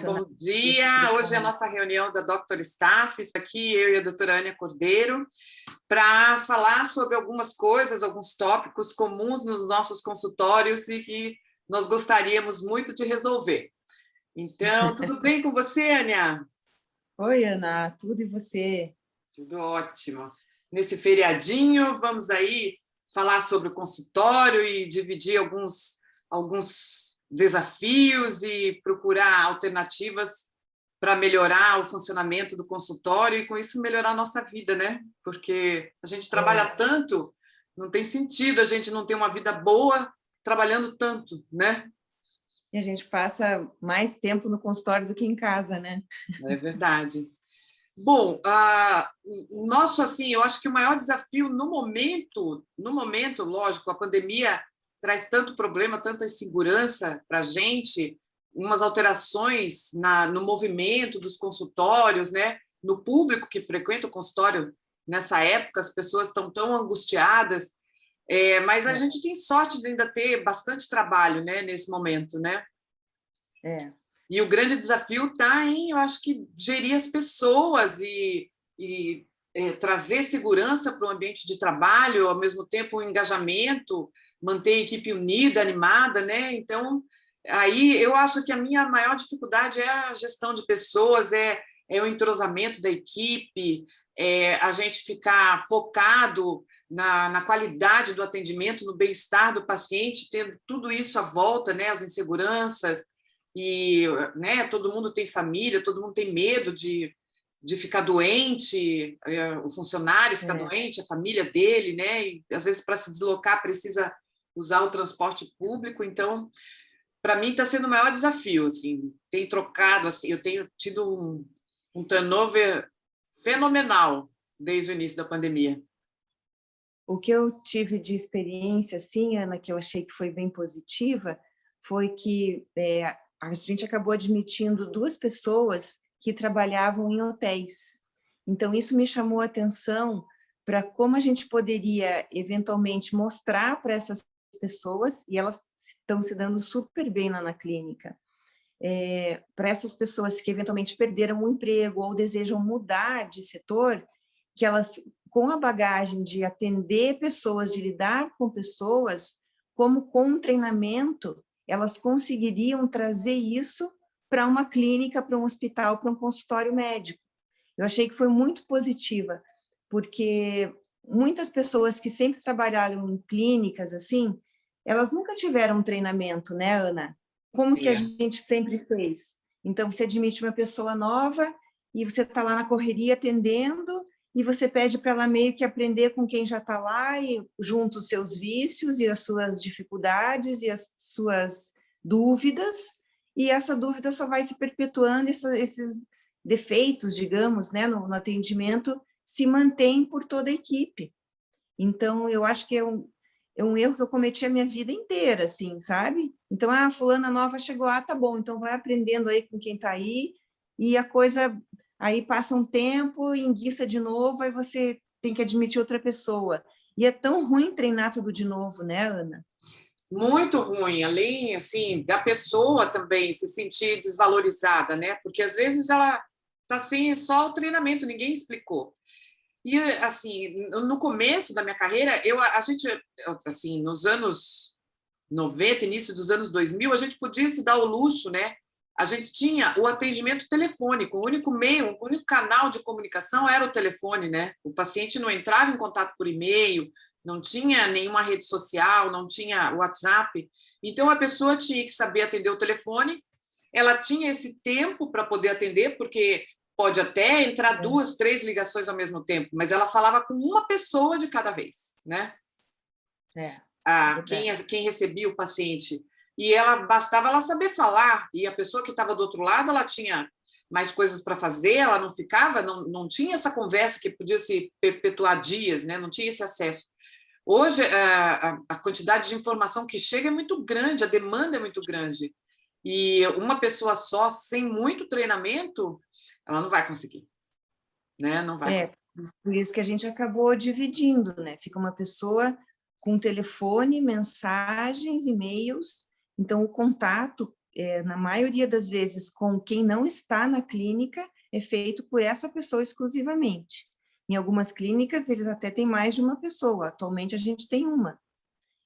profissionais. bom dia. Hoje é a nossa reunião da Dr. Staff, está aqui eu e a doutora Ania Cordeiro, para falar sobre algumas coisas, alguns tópicos comuns nos nossos consultórios e que nós gostaríamos muito de resolver. Então, tudo bem com você, Ania? Oi, Ana, tudo e você? Tudo ótimo. Nesse feriadinho, vamos aí falar sobre o consultório e dividir alguns desafios e procurar alternativas para melhorar o funcionamento do consultório e, com isso, melhorar a nossa vida, né? Porque a gente trabalha tanto, não tem sentido a gente não ter uma vida boa trabalhando tanto, né? E a gente passa mais tempo no consultório do que em casa, né? É verdade. Bom, nosso, assim, eu acho que o maior desafio no momento, lógico, a pandemia traz tanto problema, tanta insegurança para a gente, umas alterações no movimento dos consultórios, né? No público que frequenta o consultório nessa época, as pessoas estão tão angustiadas, mas a gente tem sorte de ainda ter bastante trabalho, né, nesse momento, né? E o grande desafio está em, eu acho que, gerir as pessoas e trazer segurança para o ambiente de trabalho, ao mesmo tempo o engajamento, manter a equipe unida, animada, né? Então, aí eu acho que a minha maior dificuldade é a gestão de pessoas, é o entrosamento da equipe, a gente ficar focado na qualidade do atendimento, no bem-estar do paciente, tendo tudo isso à volta, né? As inseguranças, e, né, todo mundo tem família, todo mundo tem medo de ficar doente, o funcionário ficar doente, a família dele, né? E, às vezes, para se deslocar, precisa usar o transporte público. Então, para mim, está sendo o maior desafio. Assim, tem trocado, assim, eu tenho tido um turnover fenomenal desde o início da pandemia. O que eu tive de experiência, assim, Ana, que eu achei que foi bem positiva, foi que a gente acabou admitindo 2 pessoas que trabalhavam em hotéis. Então, isso me chamou a atenção para como a gente poderia, eventualmente, mostrar para essas pessoas, e elas estão se dando super bem lá na clínica, para essas pessoas que, eventualmente, perderam o emprego ou desejam mudar de setor, que elas, com a bagagem de atender pessoas, de lidar com pessoas, como com um treinamento, elas conseguiriam trazer isso para uma clínica, para um hospital, para um consultório médico. Eu achei que foi muito positiva, porque muitas pessoas que sempre trabalharam em clínicas, assim, elas nunca tiveram um treinamento, né, Ana? Como que a gente sempre fez? Então, você admite uma pessoa nova e você está lá na correria atendendo, e você pede para ela meio que aprender com quem já está lá e junta os seus vícios e as suas dificuldades e as suas dúvidas, e essa dúvida só vai se perpetuando, esses defeitos, digamos, né, no atendimento, se mantêm por toda a equipe. Então, eu acho que é um erro que eu cometi a minha vida inteira, assim, sabe? Então, a fulana nova chegou, tá bom, então vai aprendendo aí com quem está aí, e a coisa... Aí passa um tempo, enguiça de novo, aí você tem que admitir outra pessoa. E é tão ruim treinar tudo de novo, né, Ana? Muito ruim, além, assim, da pessoa também se sentir desvalorizada, né? Porque, às vezes, ela está sem só o treinamento, ninguém explicou. E, assim, no começo da minha carreira, a gente, assim, nos anos 90, início dos anos 2000, a gente podia se dar o luxo, né? A gente tinha o atendimento telefônico, o único meio, o único canal de comunicação era o telefone, né? O paciente não entrava em contato por e-mail, não tinha nenhuma rede social, não tinha WhatsApp. Então, a pessoa tinha que saber atender o telefone, ela tinha esse tempo para poder atender, porque pode até entrar 2, 3 ligações ao mesmo tempo, mas ela falava com uma pessoa de cada vez, né? Quem recebia o paciente. E bastava ela saber falar, e a pessoa que estava do outro lado, ela tinha mais coisas para fazer, ela não ficava, não tinha essa conversa que podia se perpetuar dias, né? Não tinha esse acesso. Hoje, a quantidade de informação que chega é muito grande, a demanda é muito grande. E uma pessoa só, sem muito treinamento, ela não vai conseguir. Né? Não vai conseguir. Por isso que a gente acabou dividindo, né? Fica uma pessoa com telefone, mensagens, e-mails. Então, o contato na maioria das vezes, com quem não está na clínica, é feito por essa pessoa exclusivamente. Em algumas clínicas, eles até têm mais de uma pessoa. Atualmente, a gente tem uma.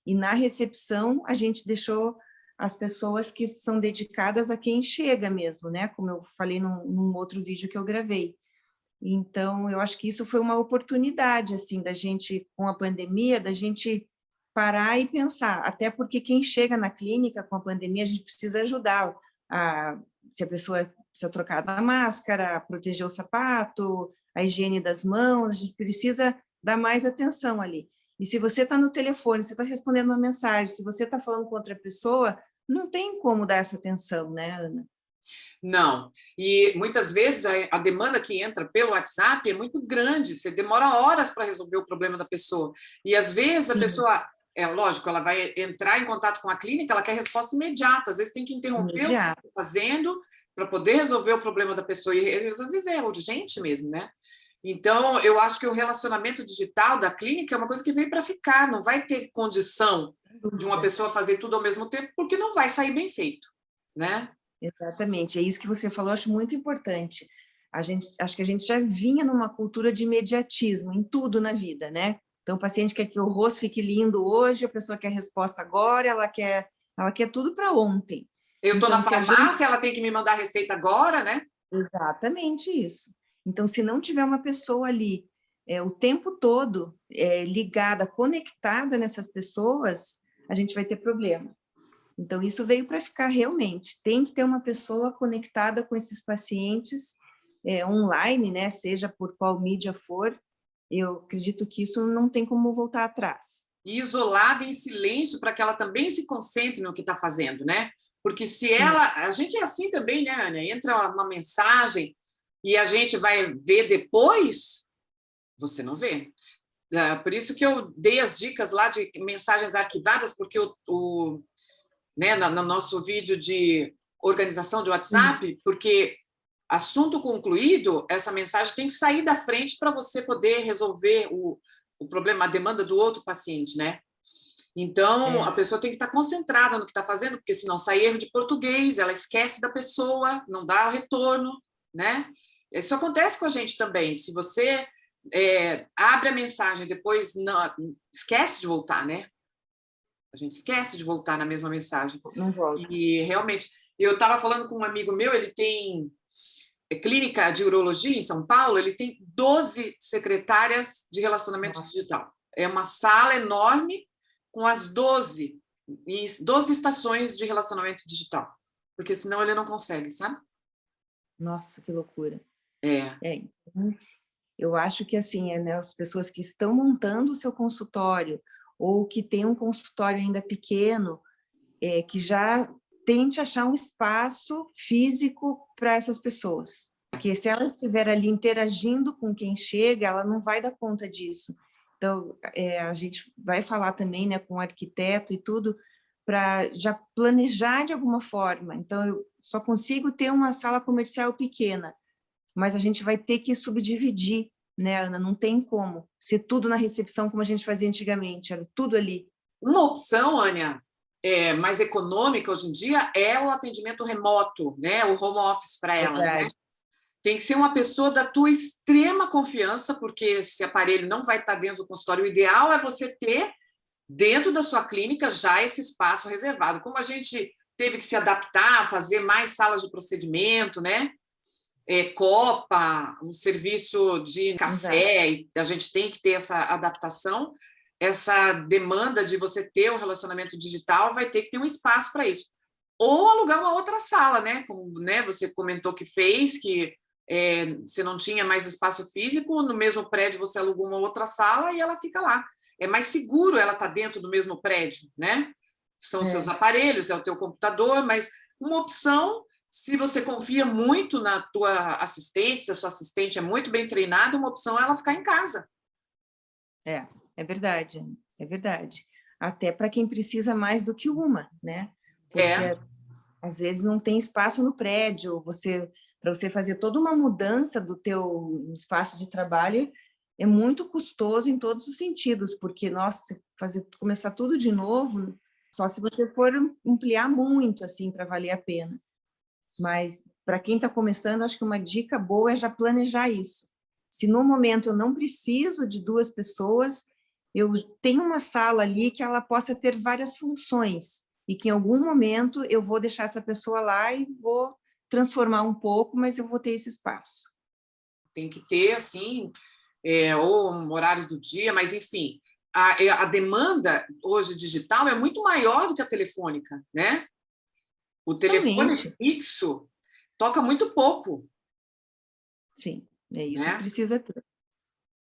E na recepção, a gente deixou as pessoas que são dedicadas a quem chega mesmo, né? Como eu falei num outro vídeo que eu gravei. Então, eu acho que isso foi uma oportunidade, assim, da gente, com a pandemia, da gente parar e pensar, até porque quem chega na clínica com a pandemia, a gente precisa ajudar, se a pessoa precisa trocar a máscara, proteger o sapato, a higiene das mãos, a gente precisa dar mais atenção ali. E se você está no telefone, você está respondendo uma mensagem, se você está falando com outra pessoa, não tem como dar essa atenção, né, Ana? Não, e muitas vezes a demanda que entra pelo WhatsApp é muito grande, você demora horas para resolver o problema da pessoa, e às vezes a Sim, pessoa, lógico, ela vai entrar em contato com a clínica, ela quer resposta imediata, às vezes tem que interromper o que imediato. está fazendo para poder resolver o problema da pessoa, e às vezes é urgente mesmo, né? Então, eu acho que o relacionamento digital da clínica é uma coisa que veio para ficar, não vai ter condição de uma pessoa fazer tudo ao mesmo tempo, porque não vai sair bem feito, né? Exatamente, é isso que você falou, acho muito importante. Acho que a gente já vinha numa cultura de imediatismo em tudo na vida, né? Então, o paciente quer que o rosto fique lindo hoje, a pessoa quer resposta agora, ela quer tudo para ontem. Eu estou na Então, se a gente... farmácia, ela tem que me mandar a receita agora, né? Exatamente isso. Então, se não tiver uma pessoa ali o tempo todo ligada, conectada nessas pessoas, a gente vai ter problema. Então, isso veio para ficar realmente. Tem que ter uma pessoa conectada com esses pacientes online, né? Seja por qual mídia for. Eu acredito que isso não tem como voltar atrás. E isolada em silêncio para que ela também se concentre no que está fazendo, né? Porque se Sim, ela... A gente é assim também, né, Ana? Entra uma mensagem e a gente vai ver depois, você não vê. Por isso que eu dei as dicas lá de mensagens arquivadas, porque né, no nosso vídeo de organização de WhatsApp, porque assunto concluído, essa mensagem tem que sair da frente para você poder resolver o problema, a demanda do outro paciente, né? Então, a pessoa tem que estar concentrada no que está fazendo, porque senão sai erro de português, ela esquece da pessoa, não dá o retorno, né? Isso acontece com a gente também. Se você abre a mensagem, depois não, esquece de voltar, né? A gente esquece de voltar na mesma mensagem. não volta. E realmente, eu estava falando com um amigo meu, ele tem clínica de urologia em São Paulo, ele tem 12 secretárias de relacionamento digital. É uma sala enorme com as 12 estações de relacionamento digital, porque senão ele não consegue, sabe? Nossa, que loucura. É. Então, eu acho que assim, né, as pessoas que estão montando o seu consultório ou que têm um consultório ainda pequeno, que já tente achar um espaço físico para essas pessoas. Porque se ela estiver ali interagindo com quem chega, ela não vai dar conta disso. Então, a gente vai falar também, né, com o arquiteto e tudo, para já planejar de alguma forma. Então, eu só consigo ter uma sala comercial pequena, mas a gente vai ter que subdividir, né, Ana? Não tem como ser tudo na recepção como a gente fazia antigamente, era tudo ali. Uma opção, Ania, mais econômica hoje em dia é o atendimento remoto, né? O home office para elas, né? Verdade. Tem que ser uma pessoa da tua extrema confiança, porque esse aparelho não vai estar dentro do consultório. O ideal é você ter dentro da sua clínica já esse espaço reservado. Como a gente teve que se adaptar, fazer mais salas de procedimento, né? Copa, um serviço de café, e a gente tem que ter essa adaptação. Essa demanda de você ter um relacionamento digital vai ter que ter um espaço para isso. Ou alugar uma outra sala, né? Como, né, você comentou que fez, que você não tinha mais espaço físico, no mesmo prédio você alugou uma outra sala e ela fica lá. É mais seguro ela estar dentro do mesmo prédio, né? São os seus aparelhos, é o teu computador, mas uma opção, se você confia muito na tua assistência, sua assistente é muito bem treinada, uma opção é ela ficar em casa. É verdade, é verdade. Até para quem precisa mais do que uma, né? Porque às vezes não tem espaço no prédio, para você fazer toda uma mudança do teu espaço de trabalho é muito custoso em todos os sentidos, porque, nossa, começar tudo de novo, Só se você for ampliar muito, assim, para valer a pena. Mas, para quem está começando, acho que uma dica boa é já planejar isso. Se no momento eu não preciso de 2 pessoas, eu tenho uma sala ali que ela possa ter várias funções, e que em algum momento eu vou deixar essa pessoa lá e vou transformar um pouco, mas eu vou ter esse espaço. Tem que ter, assim, ou um horário do dia, mas, enfim, a demanda hoje digital é muito maior do que a telefônica, né? O telefone Realmente, fixo toca muito pouco, sim, é isso né? precisa ter.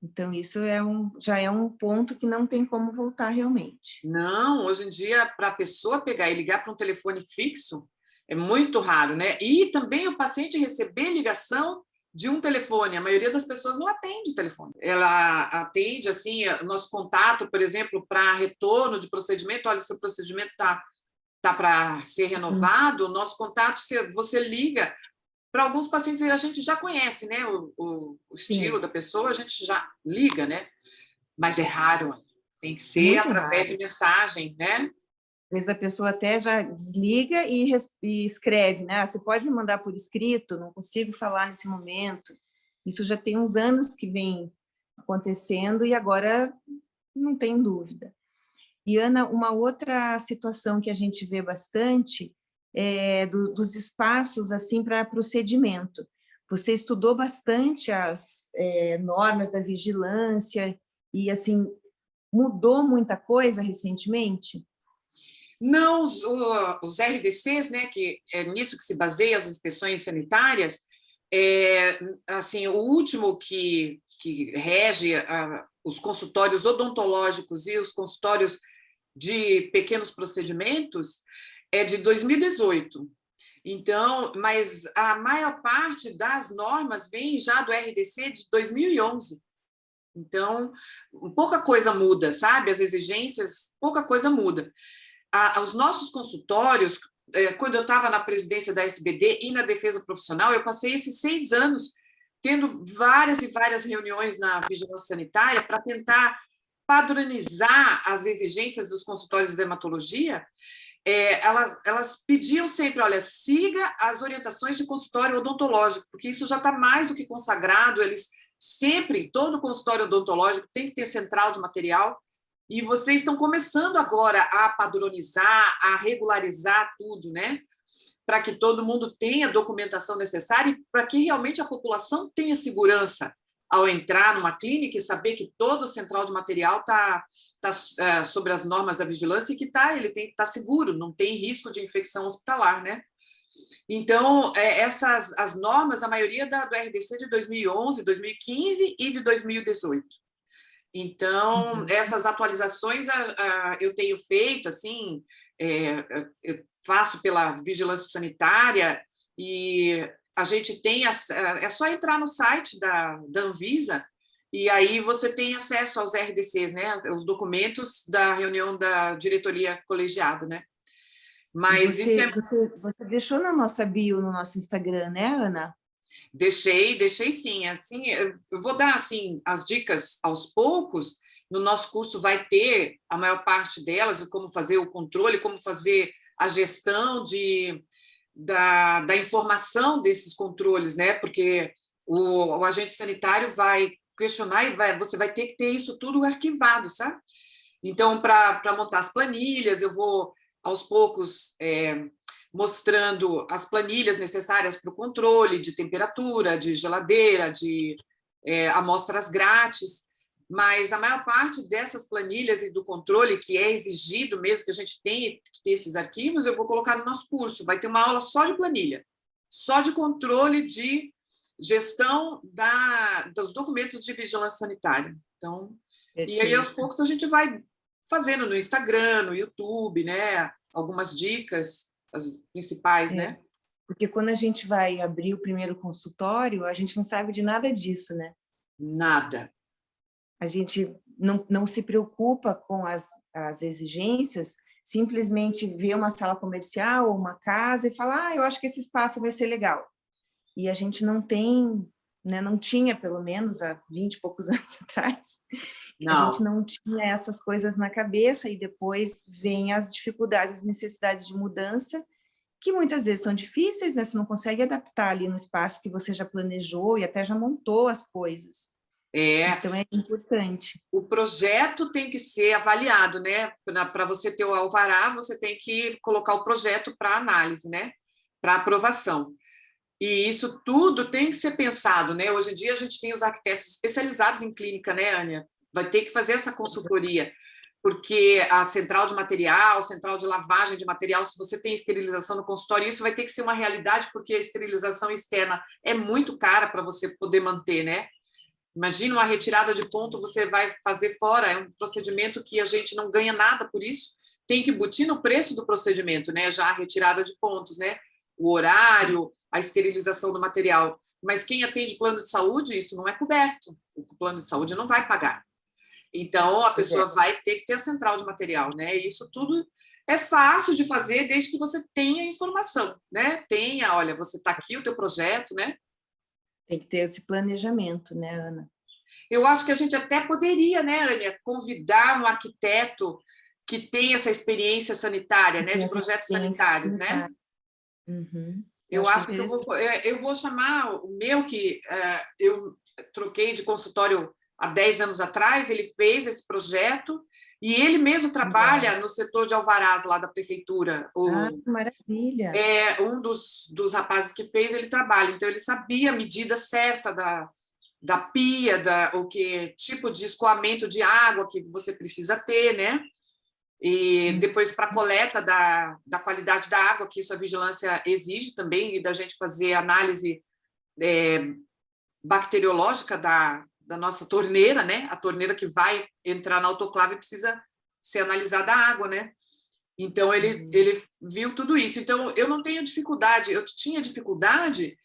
Então, isso já é um ponto que não tem como voltar realmente. Não, hoje em dia, para a pessoa pegar e ligar para um telefone fixo, é muito raro, né? E também o paciente receber ligação de um telefone. A maioria das pessoas não atende o telefone. Ela atende, assim, o nosso contato, por exemplo, para retorno de procedimento. Olha, seu procedimento tá para ser renovado, o nosso contato, você liga. Para alguns pacientes, a gente já conhece, né? O estilo Sim, da pessoa, a gente já liga, né? Mas é raro. Tem que ser muito através de raro. mensagem, né? Às vezes a pessoa até já desliga e escreve, né? "Ah, você pode me mandar por escrito? Não consigo falar nesse momento." Isso já tem uns anos que vem acontecendo e agora não tem dúvida. E, Ana, uma outra situação que a gente vê bastante é dos espaços assim para procedimento. Você estudou bastante as normas da vigilância e assim mudou muita coisa recentemente? Não os RDCs, né, que é nisso que se baseia as inspeções sanitárias, assim, o último que rege os consultórios odontológicos e os consultórios de pequenos procedimentos é de 2018. Então, mas a maior parte das normas vem já do RDC de 2011. Então, pouca coisa muda, sabe? As exigências, pouca coisa muda. Os nossos consultórios, quando eu estava na presidência da SBD e na defesa profissional, eu passei esses 6 anos tendo várias e várias reuniões na vigilância sanitária para tentar padronizar as exigências dos consultórios de dermatologia. Elas pediam sempre, olha, siga as orientações de consultório odontológico, porque isso já está mais do que consagrado, eles sempre, todo consultório odontológico tem que ter central de material, e vocês estão começando agora a padronizar, a regularizar tudo, né? Para que todo mundo tenha a documentação necessária e para que realmente a população tenha segurança ao entrar numa clínica e saber que todo o central de material está sobre as normas da vigilância e que ele está seguro, não tem risco de infecção hospitalar, né? Então, as normas, a maioria do RDC de 2011, 2015 e de 2018. Então, essas atualizações eu tenho feito, assim, eu faço pela vigilância sanitária e a gente tem, é só entrar no site da Anvisa e aí você tem acesso aos RDCs, né, os documentos da reunião da diretoria colegiada, né? E Mas isso você deixou na nossa bio, no nosso Instagram, né, Ana? deixei sim. Assim, eu vou dar assim as dicas aos poucos. No nosso curso vai ter a maior parte delas, como fazer o controle, como fazer a gestão da informação desses controles, né? Porque o agente sanitário vai questionar e você vai ter que ter isso tudo arquivado, sabe? Então, para montar as planilhas, eu vou aos poucos mostrando as planilhas necessárias para o controle de temperatura, de geladeira, de amostras grátis, mas a maior parte dessas planilhas e do controle, que é exigido mesmo que a gente tenha que ter esses arquivos, eu vou colocar no nosso curso. Vai ter uma aula só de planilha, só de controle de gestão dos documentos de vigilância sanitária. Então, e aí, aos Perfeito. poucos, a gente vai fazendo no Instagram, no YouTube, né? Algumas dicas, as principais, né? Porque quando a gente vai abrir o primeiro consultório, a gente não sabe de nada disso, né? Nada. A gente não se preocupa com as exigências, simplesmente vê uma sala comercial ou uma casa e fala, eu acho que esse espaço vai ser legal. E a gente não tem né? Não tinha, pelo menos há 20 e poucos anos atrás, a gente Não. não tinha essas coisas na cabeça, e depois vem as dificuldades, as necessidades de mudança, que muitas vezes são difíceis, né? Você não consegue adaptar ali no espaço que você já planejou e até já montou as coisas. É, Então, é importante. o projeto tem que ser avaliado, né? Para você ter o alvará, você tem que colocar o projeto para análise, né? Para aprovação. E isso tudo tem que ser pensado, né? Hoje em dia a gente tem os arquitetos especializados em clínica, né, Ania? Vai ter que fazer essa consultoria, porque a central de material, central de lavagem de material, se você tem esterilização no consultório, isso vai ter que ser uma realidade, porque a esterilização externa é muito cara para você poder manter, né? Imagina uma retirada de ponto, você vai fazer fora, é um procedimento que a gente não ganha nada por isso, tem que embutir no preço do procedimento, né? Já a retirada de pontos, né? O horário, a esterilização do material. Mas quem atende plano de saúde, isso não é coberto. O plano de saúde não vai pagar. Então, a pessoa vai ter que ter a central de material, né? E isso tudo é fácil de fazer desde que você tenha informação, né? Tenha, olha, você está aqui, o teu projeto, né? Tem que ter esse planejamento, né, Ana? Eu acho que a gente até poderia, né, Ania, convidar um arquiteto que tem essa experiência sanitária, né, de projetos sanitários, né? Uhum. Eu Acho acho que interessante. eu vou chamar o meu, que eu troquei de consultório há 10 anos atrás, ele fez esse projeto e ele mesmo trabalha no setor de alvarás lá da prefeitura. Ah, maravilha! Um dos rapazes que fez, ele trabalha, então ele sabia a medida certa da pia, o que tipo de escoamento de água que você precisa ter, né? E depois para a coleta da qualidade da água, que isso a vigilância exige também, e da gente fazer análise bacteriológica da nossa torneira, né? A torneira que vai entrar na autoclave precisa ser analisada a água, né? Então, ele viu tudo isso. Então, eu não tenho dificuldade, eu tinha dificuldade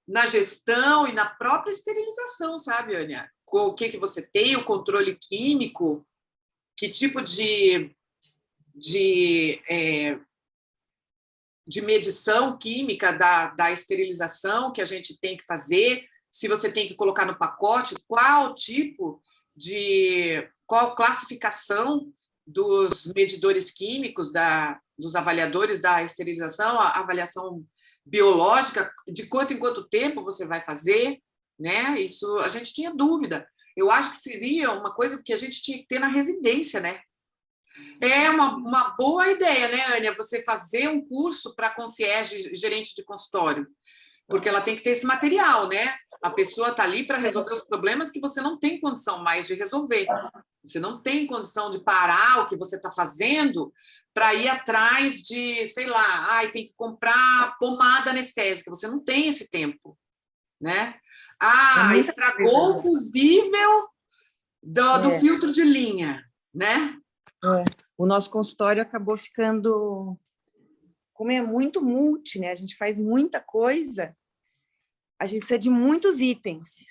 na gestão e na própria esterilização, sabe, Ania? O que você tem, o controle químico, que tipo de, de medição química da esterilização que a gente tem que fazer, se você tem que colocar no pacote, qual classificação dos medidores químicos, dos avaliadores da esterilização, a avaliação biológica, de quanto em quanto tempo você vai fazer, né? Isso a gente tinha dúvida. Eu acho que seria uma coisa que a gente tinha que ter na residência, né? É uma boa ideia, né, Ania? Você fazer um curso para concierge, gerente de consultório, porque ela tem que ter esse material, né? A pessoa está ali para resolver os problemas que você não tem condição mais de resolver. Você não tem condição de parar o que você está fazendo para ir atrás de, sei lá, tem que comprar pomada anestésica. Você não tem esse tempo, né? Estragou o fusível do filtro de linha, né? O nosso consultório acabou ficando, como é muito multi, né? A gente faz muita coisa, a gente precisa de muitos itens.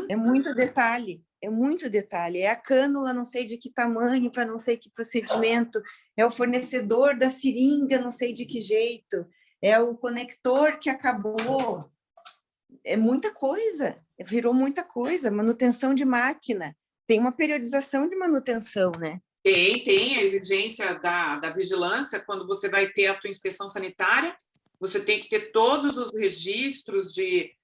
É muito detalhe, é muito detalhe. É a cânula, não sei de que tamanho, para não sei que procedimento, é o fornecedor da seringa, não sei de que jeito, é o conector que acabou. É muita coisa, virou muita coisa, manutenção de máquina. Tem uma periodização de manutenção, né? Tem a exigência da vigilância, quando você vai ter a tua inspeção sanitária, você tem que ter todos os registros de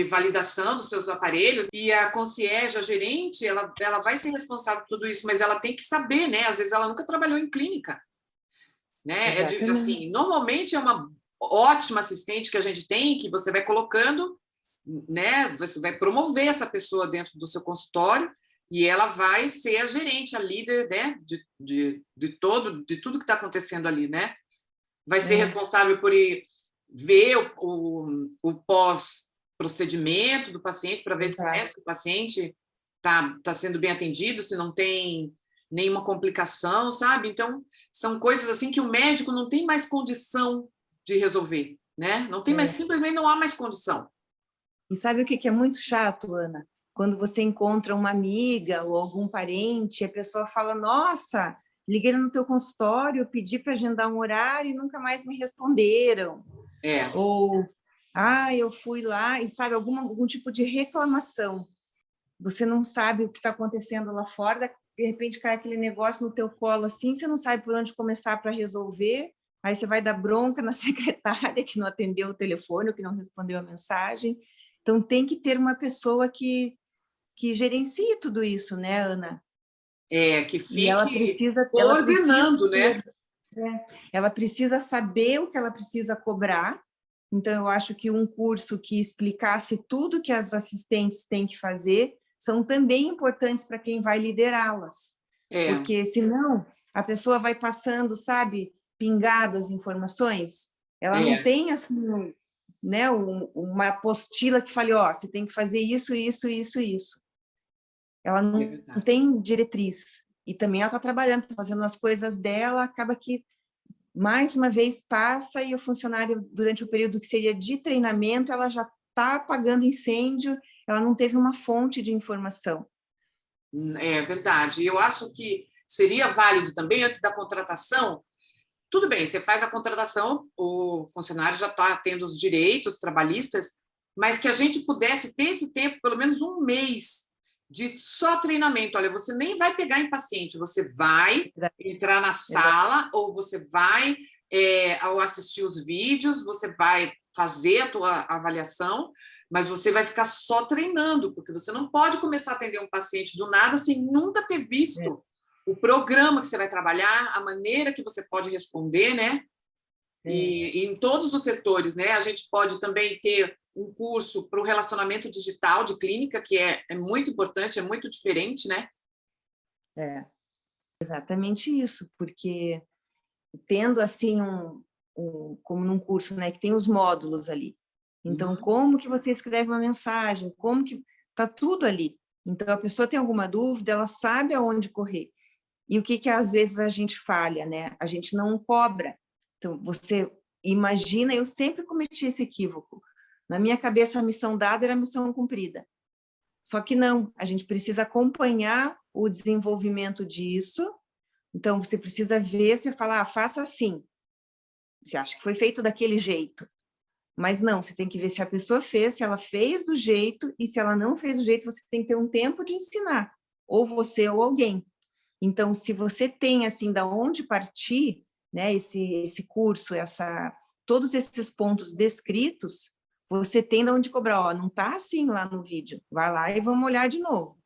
validação dos seus aparelhos, e a concierge, a gerente, ela vai ser responsável por tudo isso, mas ela tem que saber, né? Às vezes ela nunca trabalhou em clínica, né? Assim, normalmente é uma ótima assistente que a gente tem, que você vai colocando, né? Você vai promover essa pessoa dentro do seu consultório, e ela vai ser a gerente, a líder, né, de tudo que está acontecendo ali, né? Vai ser responsável por ver o pós-procedimento do paciente, para ver se o paciente está sendo bem atendido, se não tem nenhuma complicação, sabe? Então, são coisas assim que o médico não tem mais condição de resolver, né? Não tem mais, simplesmente não há mais condição. E sabe o que é muito chato, Ana? Quando você encontra uma amiga ou algum parente, a pessoa fala, nossa, liguei no teu consultório, pedi para agendar um horário e nunca mais me responderam. Ou, Eu fui lá e, sabe, algum tipo de reclamação. Você não sabe o que está acontecendo lá fora, de repente cai aquele negócio no teu colo assim, você não sabe por onde começar para resolver, aí você vai dar bronca na secretária que não atendeu o telefone, ou que não respondeu a mensagem. Então, tem que ter uma pessoa que gerencie tudo isso, né, Ana? Que E ela fique precisa, coordenando, né? ela precisa saber o que ela precisa cobrar. Então, eu acho que um curso que explicasse tudo que as assistentes têm que fazer são também importantes para quem vai liderá-las. Porque, senão, a pessoa vai passando, sabe, pingado as informações. Ela não tem, assim, né, uma apostila que fale, você tem que fazer isso, isso, isso, isso. Ela não tem diretriz. E também ela está trabalhando, tá fazendo as coisas dela, acaba que mais uma vez passa e o funcionário, durante o período que seria de treinamento, ela já está apagando incêndio, ela não teve uma fonte de informação. É verdade. Eu acho que seria válido também, antes da contratação, tudo bem, você faz a contratação, o funcionário já está tendo os direitos trabalhistas, mas que a gente pudesse ter esse tempo, pelo menos um mês, de só treinamento. Olha, você nem vai pegar em paciente, você vai entrar na sala, ou você vai, ao assistir os vídeos, você vai fazer a tua avaliação, mas você vai ficar só treinando, porque você não pode começar a atender um paciente do nada sem nunca ter visto o programa que você vai trabalhar, a maneira que você pode responder, né? E em todos os setores, né? A gente pode também ter um curso para o relacionamento digital de clínica, que é muito importante, é muito diferente, né? Exatamente isso, porque tendo assim como num curso, né, que tem os módulos ali. Então, como que você escreve uma mensagem? Como que tá tudo ali? Então, a pessoa tem alguma dúvida, ela sabe aonde correr. E o que às vezes a gente falha, né? A gente não cobra. Então, você imagina, eu sempre cometi esse equívoco. Na minha cabeça, a missão dada era a missão cumprida. Só que não, a gente precisa acompanhar o desenvolvimento disso. Então, você precisa ver, você fala, faça assim. Você acha que foi feito daquele jeito. Mas não, você tem que ver se a pessoa fez, se ela fez do jeito, e se ela não fez do jeito, você tem que ter um tempo de ensinar. Ou você ou alguém. Então, se você tem, assim, da onde partir, né, esse curso, todos esses pontos descritos, você tem de onde cobrar. Não está assim lá no vídeo. Vai lá e vamos olhar de novo.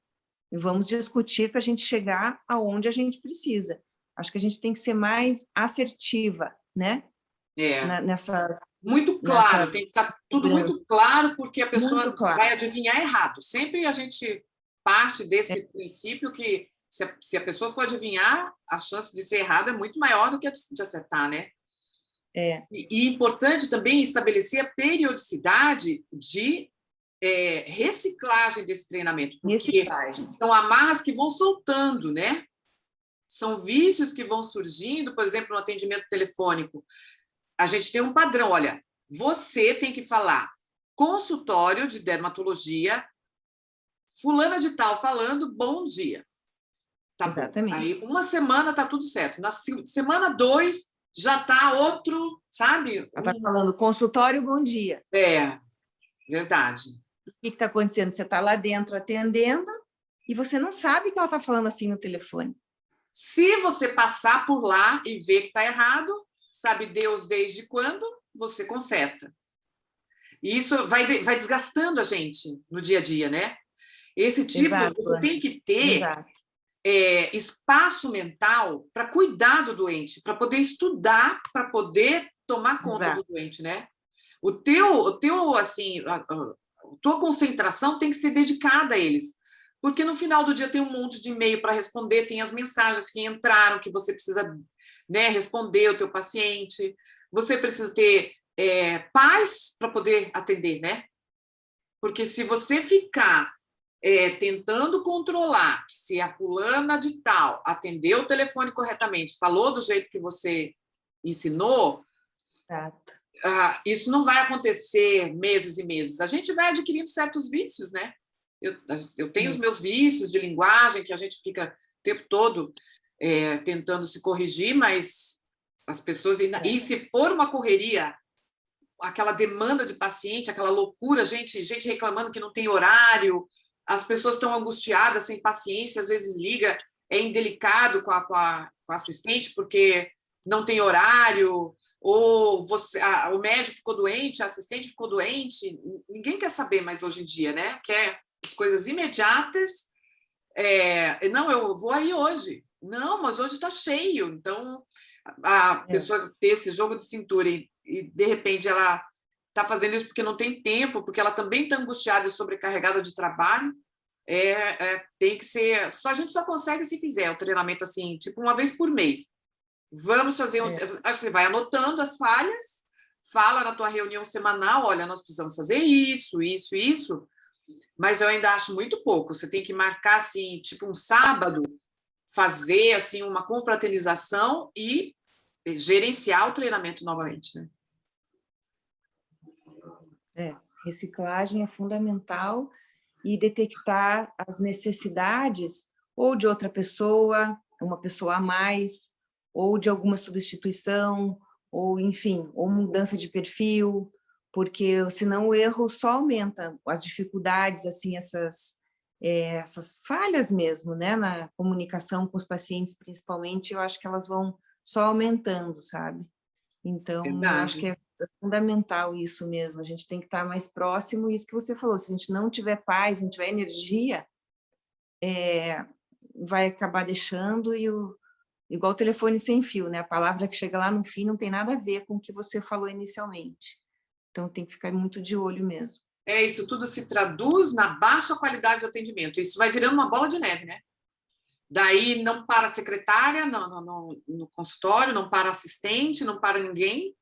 E vamos discutir para a gente chegar aonde a gente precisa. Acho que a gente tem que ser mais assertiva, né? Muito claro, tem que estar tudo muito claro, porque a pessoa vai adivinhar errado. Sempre a gente parte desse princípio que se a pessoa for adivinhar, a chance de ser errado é muito maior do que a de acertar, né? E importante também estabelecer a periodicidade de reciclagem desse treinamento, porque são amarras que vão soltando, né? São vícios que vão surgindo, por exemplo, no atendimento telefônico. A gente tem um padrão, olha, você tem que falar consultório de dermatologia, fulana de tal falando, bom dia. Tá Exatamente. Bom. Aí, uma semana tá tudo certo. Na semana 2, já tá outro, sabe? Ela tá falando consultório, bom dia. Verdade. O que está acontecendo? Você está lá dentro atendendo e você não sabe que ela está falando assim no telefone. Se você passar por lá e ver que está errado, sabe Deus desde quando, você conserta. E isso vai desgastando a gente no dia a dia, né? Esse tipo, você tem que ter espaço mental para cuidar do doente, para poder estudar, para poder tomar conta do doente, né? O teu assim, a tua concentração tem que ser dedicada a eles, porque no final do dia tem um monte de e-mail para responder, tem as mensagens que entraram, que você precisa, né, responder o teu paciente, você precisa ter paz para poder atender, né? Porque se você ficar tentando controlar se a fulana de tal atendeu o telefone corretamente, falou do jeito que você ensinou, isso não vai acontecer meses e meses. A gente vai adquirindo certos vícios, né? Eu tenho os meus vícios de linguagem, que a gente fica o tempo todo tentando se corrigir, mas as pessoas... E se for uma correria, aquela demanda de paciente, aquela loucura, gente reclamando que não tem horário, as pessoas estão angustiadas, sem paciência, às vezes liga, é indelicado com a assistente porque não tem horário, ou o médico ficou doente, a assistente ficou doente, ninguém quer saber mais hoje em dia, né? Quer as coisas imediatas. Não, eu vou aí hoje. Não, mas hoje está cheio. Então, a pessoa ter esse jogo de cintura e de repente, ela está fazendo isso porque não tem tempo, porque ela também está angustiada e sobrecarregada de trabalho, tem que ser... A gente só consegue se fizer o treinamento assim, tipo, uma vez por mês. Vamos fazer... Você vai anotando as falhas, fala na tua reunião semanal, olha, nós precisamos fazer isso, isso, isso, mas eu ainda acho muito pouco. Você tem que marcar, assim, tipo um sábado, fazer assim uma confraternização e gerenciar o treinamento novamente, né? Reciclagem é fundamental e detectar as necessidades ou de outra pessoa, uma pessoa a mais, ou de alguma substituição, ou enfim, ou mudança de perfil, porque senão o erro só aumenta, as dificuldades, assim, essas falhas mesmo, né, na comunicação com os pacientes, principalmente, eu acho que elas vão só aumentando, sabe? Então, eu acho que é fundamental isso mesmo, a gente tem que estar mais próximo, isso que você falou, se a gente não tiver paz, não tiver energia, vai acabar deixando, igual o telefone sem fio, né? A palavra que chega lá no fim não tem nada a ver com o que você falou inicialmente. Então, tem que ficar muito de olho mesmo. Isso tudo se traduz na baixa qualidade de atendimento. Isso vai virando uma bola de neve, né? Daí não para a secretária no consultório, não para a assistente, não para ninguém.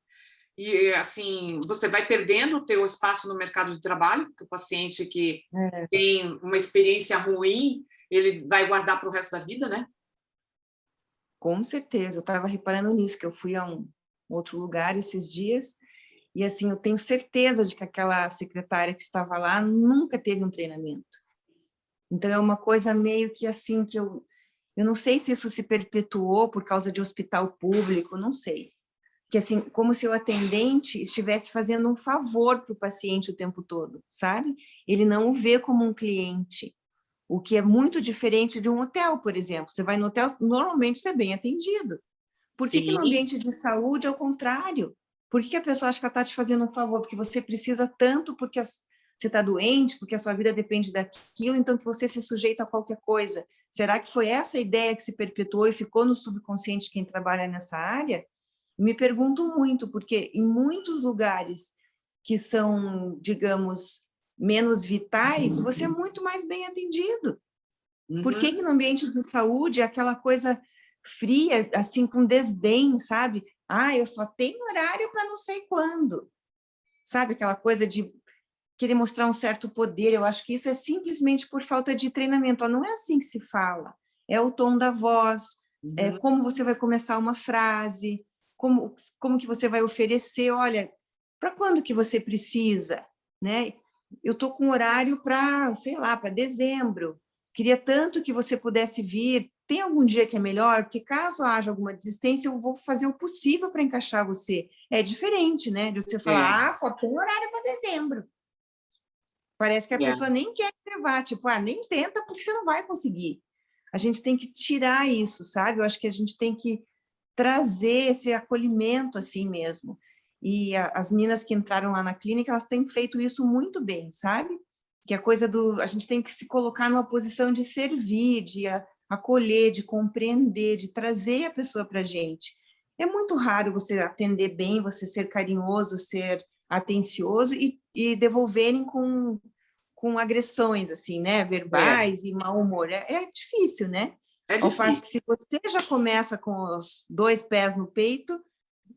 E, assim, você vai perdendo o teu espaço no mercado de trabalho, porque o paciente que tem uma experiência ruim, ele vai guardar para o resto da vida, né? Com certeza, eu estava reparando nisso, que eu fui a um outro lugar esses dias, e assim, eu tenho certeza de que aquela secretária que estava lá nunca teve um treinamento. Então, é uma coisa meio que assim, que eu não sei se isso se perpetuou por causa de hospital público, não sei. Que assim, como se o atendente estivesse fazendo um favor para o paciente o tempo todo, sabe? Ele não o vê como um cliente, o que é muito diferente de um hotel, por exemplo. Você vai no hotel, normalmente você é bem atendido. Por que no Sim. ambiente de saúde é o contrário? Por que a pessoa acha que ela está te fazendo um favor? Porque você precisa tanto, porque você está doente, porque a sua vida depende daquilo, então que você se sujeita a qualquer coisa. Será que foi essa a ideia que se perpetuou e ficou no subconsciente de quem trabalha nessa área? Me pergunto muito, porque em muitos lugares que são, digamos, menos vitais, você é muito mais bem atendido. Por que no ambiente de saúde é aquela coisa fria, assim, com desdém, sabe? Eu só tenho horário para não sei quando. Sabe, aquela coisa de querer mostrar um certo poder. Eu acho que isso é simplesmente por falta de treinamento. Não é assim que se fala. É o tom da voz, é como você vai começar uma frase, como que você vai oferecer. Olha, para quando que você precisa, né? Eu estou com horário para, sei lá, para dezembro. Queria tanto que você pudesse vir. Tem algum dia que é melhor? Porque caso haja alguma desistência, eu vou fazer o possível para encaixar você. É diferente, né? De você falar, só tem horário para dezembro. Parece que a pessoa nem quer levar, tipo, nem tenta porque você não vai conseguir. A gente tem que tirar isso, sabe? Eu acho que a gente tem que trazer esse acolhimento assim mesmo. E as meninas que entraram lá na clínica, elas têm feito isso muito bem, sabe? Que a coisa a gente tem que se colocar numa posição de servir, de acolher, de compreender, de trazer a pessoa para a gente. É muito raro você atender bem, você ser carinhoso, ser atencioso e devolverem com agressões, assim, né? Verbais e mau humor. É difícil, né? É Ao passo difícil. que se você já começa com os 2 pés no peito,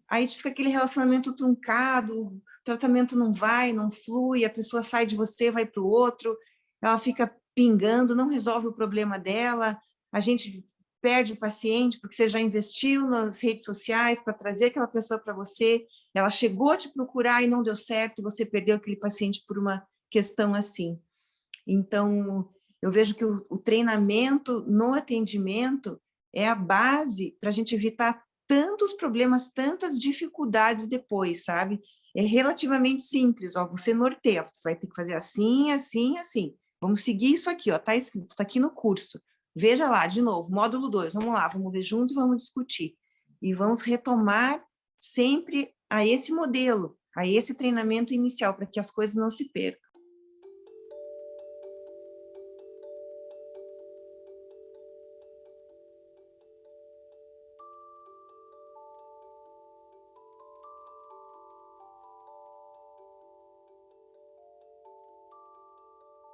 aí fica aquele relacionamento truncado, o tratamento não vai, não flui, a pessoa sai de você, vai para o outro, ela fica pingando, não resolve o problema dela, a gente perde o paciente porque você já investiu nas redes sociais para trazer aquela pessoa para você, ela chegou a te procurar e não deu certo, você perdeu aquele paciente por uma questão assim. Então, eu vejo que o treinamento no atendimento é a base para a gente evitar tantos problemas, tantas dificuldades depois, sabe? é relativamente simples, ó, você norteia, você vai ter que fazer assim, assim, assim. Vamos seguir isso aqui, ó, tá escrito, tá aqui no curso. Veja lá, de novo, módulo 2, vamos lá, vamos ver juntos e vamos discutir. E vamos retomar sempre a esse modelo, a esse treinamento inicial, para que as coisas não se percam.